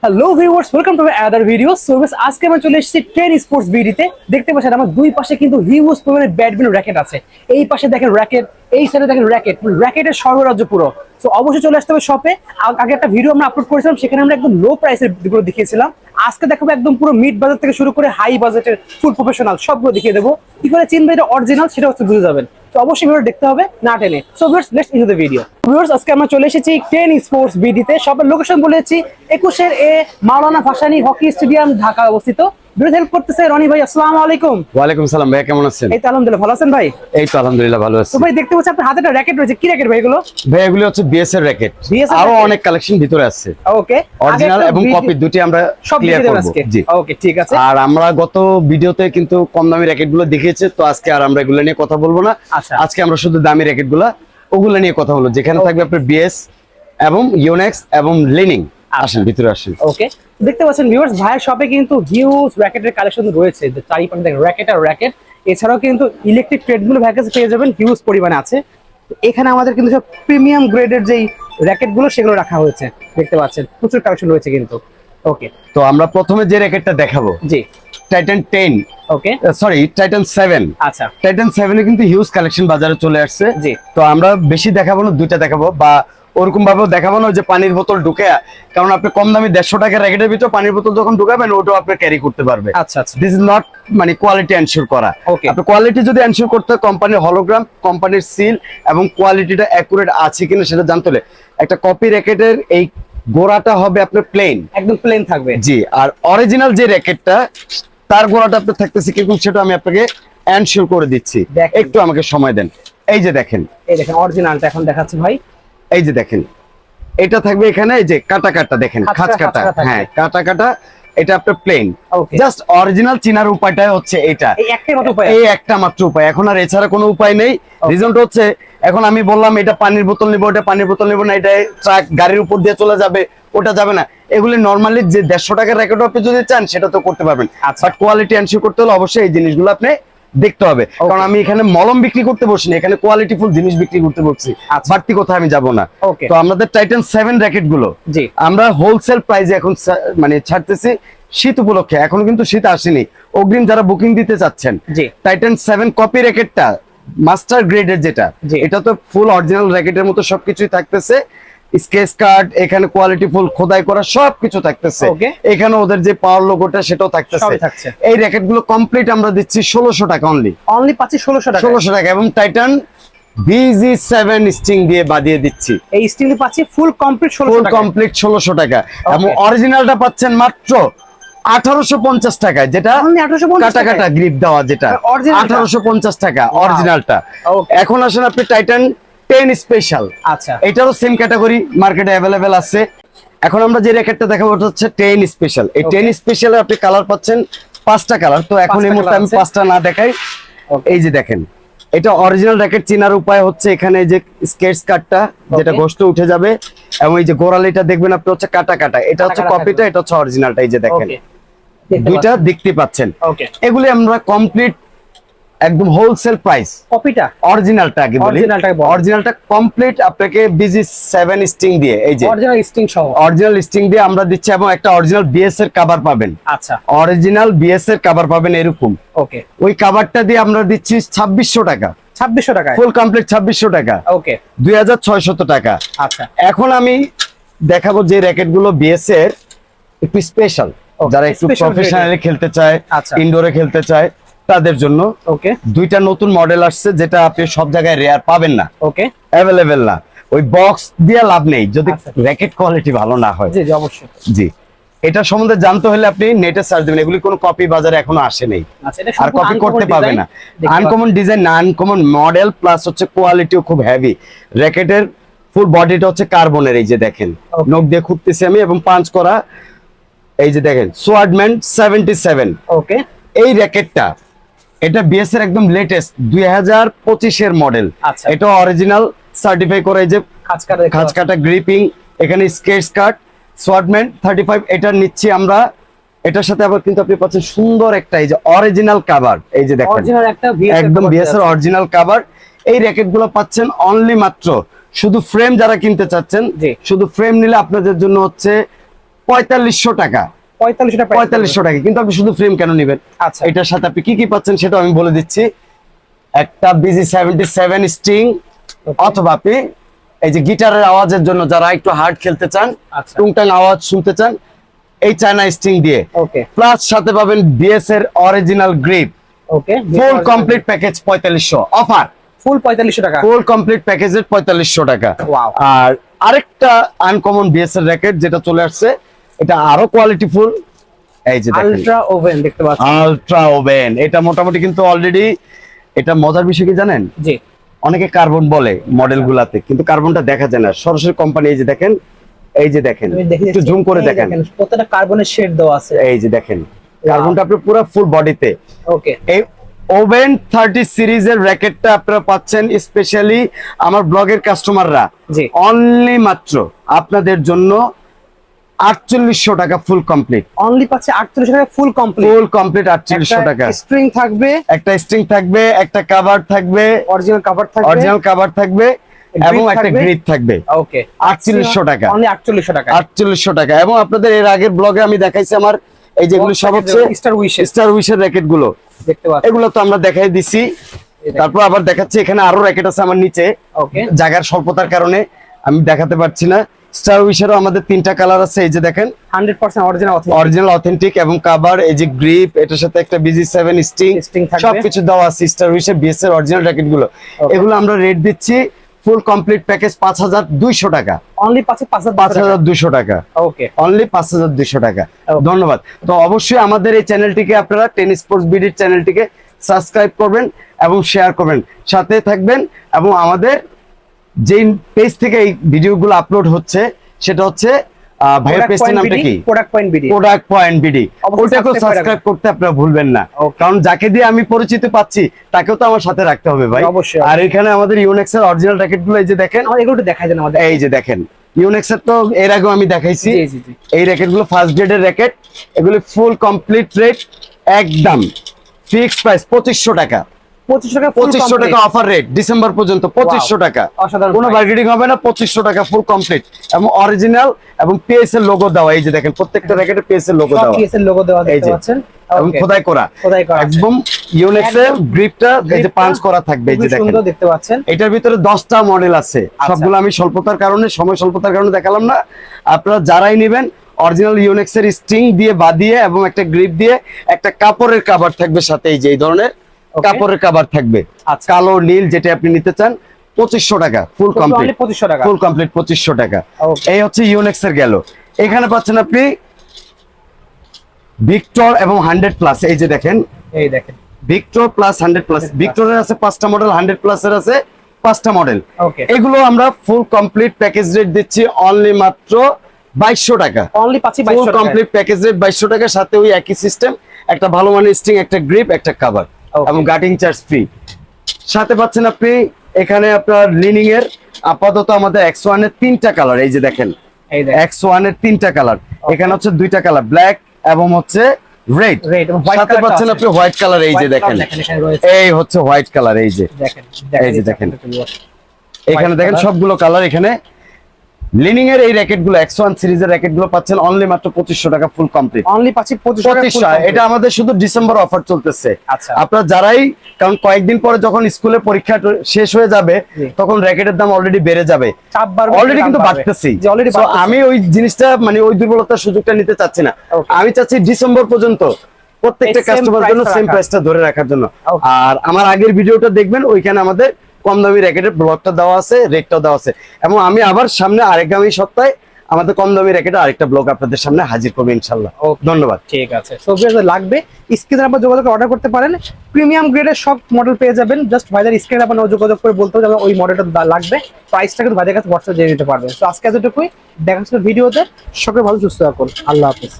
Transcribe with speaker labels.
Speaker 1: Hello viewers, welcome to other video. So আজকে আমরা চলে এসেছি টেন স্পোর্টস বিডিতে। দেখতে পাচ্ছেন আমার দুই পাশে কিন্তু হিউজ পরিমাণে ব্যাডমিন্টন র্যাকেট আছে। এই পাশে দেখেন র্যাকেট, এই সাইডে দেখেন র্যাকেট, র্যাকেটের সর্বরাজ্য পুরো। সো অবশ্যই চলে আসতে হবে শপে। আগে একটা ভিডিও আমরা আপলোড করেছিলাম, সেখানে আমরা একদম লো প্রাইসের ভিডিও দেখিয়েছিলাম। আজকে দেখাবো একদম পুরো মিড বাজার থেকে শুরু করে হাই বাজেটের ফুল প্রফেশনাল সবগুলো দেখিয়ে দেবো। কি করে চিনবে এটা অরিজিনাল সেটা হচ্ছে বুঝে যাবেন। তো অবশ্যই ভিডিও দেখতে হবে না টেনে। So viewers, let's into the video. Viewers, আজকে আমরা চলে এসেছি টেন স্পোর্টস বিডিতে। সবার লোকেশন বলেছি 21 এ মাওলানা ভাসানী হকি স্টেডিয়াম, ঢাকা অবস্থিত। ভিডিও হেল্প করতেছে রনি ভাই। আসসালামু আলাইকুম।
Speaker 2: ওয়ালাইকুম সালাম ভাই, কেমন আছেন?
Speaker 1: এই তো আলহামদুলিল্লাহ, ভালো আছেন ভাই?
Speaker 2: এই তো আলহামদুলিল্লাহ ভালো আছি।
Speaker 1: তো ভাই দেখতে পাচ্ছি আপনার হাতে একটা র্যাকেট রয়েছে, কি র্যাকেট ভাই এগুলো?
Speaker 2: ভাই এগুলো হচ্ছে বিএস এর র্যাকেট, আরো অনেক কালেকশন ভিতরে আছে।
Speaker 1: ওকে,
Speaker 2: অরিজিনাল এবং কপি দুটি আমরা
Speaker 1: সব
Speaker 2: ক্লিয়ার
Speaker 1: দেখাবো
Speaker 2: করব।
Speaker 1: আজকে।
Speaker 2: জি
Speaker 1: ওকে, ঠিক আছে।
Speaker 2: আর আমরা গত ভিডিওতে কিন্তু কম দামি র্যাকেট গুলো দেখিয়েছে, তো আজকে আর আমরা এগুলো নিয়ে কথা বলবো না।
Speaker 1: আচ্ছা,
Speaker 2: আজকে আমরা শুধু দামি র্যাকেট গুলো ওগুলো নিয়ে কথা বলবো, যেখানে থাকবে আপনার বিএস এবং ইউনেক্স এবং লিনিং। আসেন ভিতরে আসেন।
Speaker 1: ওকে, দেখতে পাচ্ছেন ভিউয়ার্স, ভাইয়ের শপে কিন্তু হিউজ র্যাকেটের কালেকশন রয়েছে। চারিপাশে দেখেন র্যাকেট আর র্যাকেট। এছাড়াও কিন্তু ইলেকট্রিক ট্রেডগুলো ভাইয়ের কাছে পেয়ে যাবেন, হিউজ পরিমাণে আছে। এখানে আমাদের কিন্তু সব প্রিমিয়াম গ্রেডের যেই র্যাকেটগুলো সেগুলো রাখা হয়েছে। দেখতে পাচ্ছেন প্রচুর কালেকশন রয়েছে কিন্তু। ওকে,
Speaker 2: তো আমরা প্রথমে যে র্যাকেটটা দেখাবো,
Speaker 1: জি,
Speaker 2: টাইটান 10,
Speaker 1: ওকে,
Speaker 2: সরি টাইটান 7।
Speaker 1: আচ্ছা,
Speaker 2: টাইটান 7 এ কিন্তু হিউজ কালেকশন বাজারে চলে আসছে।
Speaker 1: জি।
Speaker 2: তো আমরা বেশি দেখাবো না, দুইটা দেখাবো, বা ওরকম ভাবে দেখাবো না যে পানির বোতল ঢুকে, কারণ আপনি কম দামি 150 টাকার র্যাকেটের ভিতর পানির বোতল যখন ঢুকাবেন ওটাও আপনি ক্যারি করতে পারবে।
Speaker 1: আচ্ছা আচ্ছা,
Speaker 2: দিস ইজ নট মানে কোয়ালিটি এনশিওর করা।
Speaker 1: ওকে,
Speaker 2: আপনি কোয়ালিটি যদি এনশিওর করতে কোম্পানির হলোগ্রাম, কোম্পানির সিল এবং কোয়ালিটিটা অ্যাকুরেট আছে কিনা সেটা জানতে হলে একটা কপি র্যাকেটের এই গোড়াটা হবে আপনার প্লেন,
Speaker 1: একদম প্লেন থাকবে।
Speaker 2: জি। আর অরিজিনাল যে র্যাকেটটা তার গোড়াটা আপনার থাকতেছে কিরকম সেটা আমি আপনাকে এনশিওর করে দিচ্ছি। একটু আমাকে সময় দেন। এই যে দেখেন,
Speaker 1: এই দেখেন অরিজিনালটা এখন দেখাচ্ছি ভাই।
Speaker 2: এই যে দেখেন, এটা থাকবে এখানে, এই যে কাটা কাটা দেখেন, খাঁচ কাটা, হ্যাঁ কাটা কাটা, এটা আপনার প্লেন। জাস্ট অরিজিনাল চিনার উপায়টা হচ্ছে এটা, এই একটা মাত্র উপায়, এখন আর এছাড়া কোনো উপায় নেই। রিজনটা হচ্ছে, এখন আমি বললাম এটা পানির বোতল নিবো, এটা পানির বোতল নিবো না, এটা ট্রাক গাড়ির উপর দিয়ে চলে যাবে, ওটা যাবে না। এগুলি নরমালি যে 150 টাকার র্যাকেট আপনি যদি চান সেটা তো করতে পারবেন, বাট কোয়ালিটি এনশিওর করতে হলে অবশ্যই এই জিনিসগুলো আপনি দেখতে হবে। কারণ আমি এখানে মলম বিক্রি করতে বসছি না, এখানে কোয়ালিটিফুল জিনিস বিক্রি করতে বসছি, বাড়তি কোথায় আমি যাব না। তো আমাদের টাইটান 7 র্যাকেট গুলো আমরা হোলসেল প্রাইসে এখন মানে ছাড়তেছি শীত উপলক্ষে। এখন কিন্তু শীত আসেনি, অগ্রিম যারা বুকিং দিতে চাচ্ছেন, টাইটান 7 কপি র্যাকেটটা মাস্টার গ্রেডের যেটা, এটা তো ফুল অরিজিনাল র্যাকেটের মতো সবকিছুই থাকতেছে। স্কেচ কার্ড, এখানে কোয়ালিটি ফুল খোদাই করা সবকিছু থাকতেছে। এখানে ওদের যে পাওয়ার লোগোটা সেটাও থাকতেছে। এই র্যাকেট গুলো কমপ্লিট আমরা দিচ্ছি 1600 টাকা অনলি পাচ্ছি 1600 টাকা। এবং টাইটান BG7 স্টিং দিয়ে বাদিয়ে দিচ্ছি,
Speaker 1: এই স্টিং পাচ্ছি ফুল কমপ্লিট
Speaker 2: 1600 টাকা। এবং অরিজিনালটা পাচ্ছেন মাত্র 1850 টাকায়, যেটা কাটা কাটা গ্রিপ দেওয়া, যেটা 1850 টাকা অরিজিনালটা। এখন আসেন আপনি টাইটান 10 স্পেশাল, আচ্ছা, এটারও সেম ক্যাটাগরি মার্কেটে अवेलेबल আছে। এখন আমরা যে র্যাকেটটা দেখাবো ওটা হচ্ছে 10 স্পেশাল। এই 10 স্পেশালে আপনি কালার পাচ্ছেন 5টা কালার। তো এখন এই মুহূর্তে আমি 5টা না দেখাই। এই যে দেখেন, এটা অরিজিনাল র্যাকেট চেনার উপায় হচ্ছে এখানে যে স্কেচ কাটটা, যেটা গোস্ত উঠে যাবে, এবং এই যে গোড়ালিটা দেখবেন আপনি হচ্ছে কাটা কাটা, এটা হচ্ছে কপিটা, এটা হচ্ছে অরিজিনালটা। এই যে দেখেন, দুইটা দেখতে পাচ্ছেন। এগুলি আমরা কমপ্লিট একদম হোলসেল প্রাইস। কপিটা অরিজিনালটা আগে বলি, অরিজিনালটা কমপ্লিট আপনাকে BG7 স্টিং দিয়ে, এই যে অরিজিনাল স্টিং সহ, অরিজিনাল স্টিং দিয়ে আমরা দিচ্ছি, এবং একটা অরিজিনাল বিএস এর কভার পাবেন। আচ্ছা, অরিজিনাল বিএস এর কভার পাবেন এরকম। ওকে, ওই কভারটা দিয়ে আমরা দিচ্ছি 2600 টাকা। 2600 টাকা ফুল কমপ্লিট, 2600 টাকা। ওকে, 2600 টাকা। আচ্ছা, এখন আমি দেখাবো যে র্যাকেট গুলো বিএস এর একটু স্পেশাল, যারা একটু প্রফেশনালি খেলতে চায়, ইনডোরে খেলতে চায়, তাদের জন্য। ওকে, দুইটা নতুন মডেল আসছে যেটা আপনি সব জায়গায় রেয়ার পাবেন না। ওকে, अवेलेबल না। ওই বক্স দিয়ে লাভ নেই যদি র্যাকেট কোয়ালিটি ভালো না হয়। জি জি, অবশ্যই। জি, এটা সম্বন্ধে জানতে হলে আপনি নেটে সার্চ দিবেন, এগুলি কোনো কপি বাজারে এখনো আসে নাই, আর কপি করতে পারবে না। আনকমন ডিজাইন না, আনকমন মডেল, প্লাস হচ্ছে কোয়ালিটিও খুব হেভি। র্যাকেটের ফুল বডিটা হচ্ছে কার্বনের, এই যে দেখেন, নখ দিয়ে খুঁজতেছি আমি, এবং পাঞ্চ করা। এই যে দেখেন, সোয়ার্ডম্যান 77। ওকে, এই র্যাকেটটা এটা বিএস এর একদম লেটেস্ট 2025 এর মডেল। এটা অরিজিনাল সার্টিফাই করা, এই যে খাঁচ কাটা গ্রিপিং, এখানে স্কেচ কাট, সোয়ার্ডম্যান 35 এটা নিচ্ছি আমরা। এটার সাথে আবার কিন্তু আপনি পাচ্ছেন সুন্দর একটা এই যে অরিজিনাল কভার, এই যে দেখেন একদম বিএস এর অরিজিনাল কভার। এই র্যাকেট গুলো পাচ্ছেন অনলি মাত্র, শুধু ফ্রেম যারা কিনতে চাচ্ছেন, শুধু ফ্রেম নিলে আপনাদের জন্য হচ্ছে 4500 টাকা। 4500 টাকা, কিন্তু আপনি শুধু ফ্রেম কেন নেবেন?
Speaker 1: আচ্ছা,
Speaker 2: এটার সাথে আপনি কি কি পাচ্ছেন সেটা আমি বলে দিচ্ছি। একটা BG77 স্ট্রিং, অথবা আপনি এই যে গিটারের আওয়াজের জন্য যারা একটু হার্ড খেলতে চান, টুংটাং আওয়াজ শুনতে চান, এই চায়না স্ট্রিং দিয়ে।
Speaker 1: ওকে,
Speaker 2: প্লাস সাথে পাবেন BS এর অরিজিনাল গ্রিপ।
Speaker 1: ওকে,
Speaker 2: ফুল কমপ্লিট প্যাকেজ 4500 অফার।
Speaker 1: ফুল 4500 টাকা,
Speaker 2: ফুল কমপ্লিট প্যাকেজের 4500 টাকা।
Speaker 1: ওয়াও।
Speaker 2: আর আরেকটা আনকমন BS এর র‍্যাকেট যেটা চলে আসছে, এটা আরো কোয়ালিটি ফুল। এই যে দেখেন
Speaker 1: আলট্রা ওভেন দেখতে পাচ্ছেন,
Speaker 2: আলট্রা ওভেন। এটা মোটামুটি কিন্তু অলরেডি, এটা মজার বিষয় কি জানেন?
Speaker 1: জি,
Speaker 2: অনেকে কার্বন বলে মডেল গুলাতে, কিন্তু কার্বনটা দেখা যায় না। সরাসরি কোম্পানি, এই যে দেখেন, এই যে দেখেন, একটু জুম করে দেখেন,
Speaker 1: প্রত্যেকটা কার্বনের শেড দেওয়া আছে।
Speaker 2: এই যে দেখেন কার্বনটা আপনার পুরো ফুল বডিতে।
Speaker 1: ওকে,
Speaker 2: এই ওভেন 30 সিরিজের র‍্যাকেটটা আপনারা পাচ্ছেন স্পেশালি আমার ব্লগের কাস্টমাররা,
Speaker 1: জি,
Speaker 2: অনলি মাত্র আপনাদের জন্য 4800 টাকা ফুল কমপ্লিট।
Speaker 1: অনলি পাচ্ছে 4800 টাকা ফুল কমপ্লিট।
Speaker 2: ফুল কমপ্লিট 4800 টাকা।
Speaker 1: স্ট্রিং থাকবে,
Speaker 2: একটা স্ট্রিং থাকবে, একটা কভার থাকবে,
Speaker 1: অরিজিনাল কভার থাকবে,
Speaker 2: অরিজিনাল কভার থাকবে, এবং একটা গ্রিপ থাকবে।
Speaker 1: ওকে,
Speaker 2: 4800 টাকা,
Speaker 1: অনলি 4800 টাকা।
Speaker 2: 4800 টাকা। এবং আপনাদের এর আগের ব্লগে আমি দেখাইছি আমার এই যেগুলো সব হচ্ছে স্টার উইশের র‍্যাকেট গুলো
Speaker 1: দেখতে পাচ্ছেন,
Speaker 2: এগুলো তো আমরা দেখাই দিছি। তারপর আবার দেখাচ্ছি, এখানে আরো র‍্যাকেট আছে আমার নিচে।
Speaker 1: ওকে,
Speaker 2: জায়গার স্বল্পতার কারণে আমি দেখাতে পারছি না। স্টার উইশেরও আমাদের 3টা কালার আছে, এই যে দেখেন
Speaker 1: 100%
Speaker 2: অরিজিনাল অথেন্টিক, এবং কভার, এই যে গ্রিপ, এটার সাথে একটা BG7 স্ট্রিং, সবকিছু দেওয়া আছে। স্টার উইশের BS এর অরিজিনাল র‍্যাকেট গুলো, এগুলো আমরা রেট দিচ্ছি ফুল কমপ্লিট প্যাকেজ 5200 টাকা।
Speaker 1: অনলি পাচ্ছে
Speaker 2: 5200 টাকা।
Speaker 1: ওকে,
Speaker 2: অনলি 5200 টাকা। ধন্যবাদ। তো অবশ্যই আমাদের এই চ্যানেলটিকে আপনারা টেন স্পোর্টস বিডির চ্যানেলটিকে সাবস্ক্রাইব করবেন এবং শেয়ার করবেন, সাথে থাকবেন। এবং আমাদের যে পেজ থেকে এই ভিডিওগুলো আপলোড হচ্ছে সেটা হচ্ছে ভাইয়ের পেজটার নামটা কি?
Speaker 1: Product point BD.
Speaker 2: Product point BD. ওটাকেও সাবস্ক্রাইব করতে আপনারা ভুলবেন না, কারণ যাকে দিয়ে আমি পরিচিত পাচ্ছি তাকেও তো আমার সাথে রাখতে হবে ভাই।
Speaker 1: অবশ্যই।
Speaker 2: আর এখানে আমাদের ইউনেক্স এর অরিজিনাল র‍্যাকেটগুলো এই যে দেখেন,
Speaker 1: আমাদের এগুলো একটু দেখাই দেন আমাদের।
Speaker 2: এই যে দেখেন ইউনেক্স এর তো এর আগেও আমি দেখাইছি।
Speaker 1: জি জি জি,
Speaker 2: এই র‍্যাকেটগুলো ফার্স্ট গ্রেডের র‍্যাকেট, এগুলো ফুল কমপ্লিট রেট একদম ফিক্সড প্রাইস 2500 টাকা। 2500 টাকা অফার রেট ডিসেম্বর পর্যন্ত, 2500 টাকা। কোনো বার্গেনিং হবে না, 2500 টাকা ফুল কমপ্লিট এবং অরিজিনাল এবং পিএস এর লোগো দেওয়া। এই যে দেখেন প্রত্যেকটা র‍্যাকেটে পিএস এর লোগো দেওয়া,
Speaker 1: পিএস এর লোগো দেওয়া দেখতে পাচ্ছেন,
Speaker 2: এবং খোদাই করা একদম। ইউনেক্স এর গ্রিপটা এই যে পাঞ্চ করা থাকবে, এই যে দেখেন
Speaker 1: সুন্দর দেখতে পাচ্ছেন।
Speaker 2: এটার ভিতরে 10টা মডেল আছে, সবগুলো আমি স্বল্পতার কারণে, সময় স্বল্পতার কারণে দেখালাম না। আপনারা যারাই নেবেন অরিজিনাল ইউনেক্স এর স্ট্রিং দিয়ে বাঁধিয়ে এবং একটা গ্রিপ দিয়ে একটা কাপড়ের কভার থাকবে সাথে, এই যে এই ধরনের কাপড়ের কভার থাকবে, কালো নীল যেটা আপনি নিতে চান। 2500 টাকা ফুল কমপ্লিট,
Speaker 1: 2500 টাকা
Speaker 2: ফুল কমপ্লিট 2500 টাকা। এই হচ্ছে ইউনেক্স এর গেল। এখানে পাচ্ছেন আপনি ভিক্টর এবং 100 প্লাস। এই যে দেখেন,
Speaker 1: এই দেখেন
Speaker 2: ভিক্টর প্লাস 100 প্লাস। ভিক্টরের আছে 5টা মডেল, 100 প্লাসের আছে 5টা মডেল। এগুলো আমরা ফুল কমপ্লিট প্যাকেজ রেট দিচ্ছি অনলি মাত্র 2200 টাকা।
Speaker 1: অনলি পাচ্ছি 2200
Speaker 2: ফুল
Speaker 1: টাকা
Speaker 2: কমপ্লিট প্যাকেজ রেট 2200 টাকা, সাথে ওই একই সিস্টেম, একটা ভালো মানের স্ট্রিং, একটা গ্রিপ, একটা কভার এবং গাটিং চার্জ ফ্রি। সাথে পাচ্ছেন আপনি এখানে আপনার লিনিং এর আপাতত আমাদের X1 এর 3টা কালার। এই যে দেখেন X1 এর 3টা কালার, এখানে হচ্ছে 2টা কালার, ব্ল্যাক এবং হচ্ছে রেড। সাথে পাচ্ছেন আপনি হোয়াইট কালার। এই যে দেখেন, এই হচ্ছে হোয়াইট কালার। এই যে দেখেন, এই যে দেখেন, এখানে দেখেন সবগুলো কালার। এখানে লিনিং এর এই র‍্যাকেটগুলো X1 সিরিজের র‍্যাকেটগুলো পাচ্ছেন অনলি মাত্র 2500 টাকা ফুল কমপ্লিট।
Speaker 1: অনলি পাচ্ছি 2500 টাকা।
Speaker 2: এটা আমাদের শুধু ডিসেম্বর অফার চলতেছে।
Speaker 1: আচ্ছা,
Speaker 2: আপনারা যারাই, কারণ কয়েকদিন পরে যখন স্কুলে পরীক্ষা শেষ হয়ে যাবে তখন র‍্যাকেটের দাম অলরেডি বেড়ে যাবে, অলরেডি কিন্তু বাড়তেছি। তো আমি ওই জিনিসটা, মানে ওই দুর্বলতার সুযোগটা নিতে চাচ্ছি না। আমি চাচ্ছি ডিসেম্বর পর্যন্ত প্রত্যেকটা কাস্টমারের জন্য সেম প্রাইসটা ধরে রাখার জন্য। আর আমার আগের ভিডিওটা দেখবেন, ওইখানে আমাদের কম দামি র‍্যাকেটের ব্লগটা দেওয়া আছে, রেটটাও দেওয়া আছে। এবং আমি আবার সামনে আগামী সপ্তাহে আমাদের কম দামি র‍্যাকেটের আরেকটা ব্লগ আপনাদের সামনে হাজির করব ইনশাআল্লাহ। ধন্যবাদ।
Speaker 1: ঠিক আছে, সো লাগবে স্ক্রিনে আপনারা যোগাযোগ অর্ডার করতে পারেন। প্রিমিয়াম গ্রেডের সব মডেল পেয়ে যাবেন। জাস্ট ভাইদের স্ক্রিনে আপনারা যোগাযোগ করে বলতে হবে ওই মডেলটা লাগবে, প্রাইসটা কিন্তু ভাইদের কাছে হোয়াটসঅ্যাপ দিয়ে দিতে পারবেন। তো আজকে এতটুকুই, দেখা হচ্ছে ভিডিওতে। সকলে ভালো সুস্থ থাকুন, আল্লাহ হাফেজ।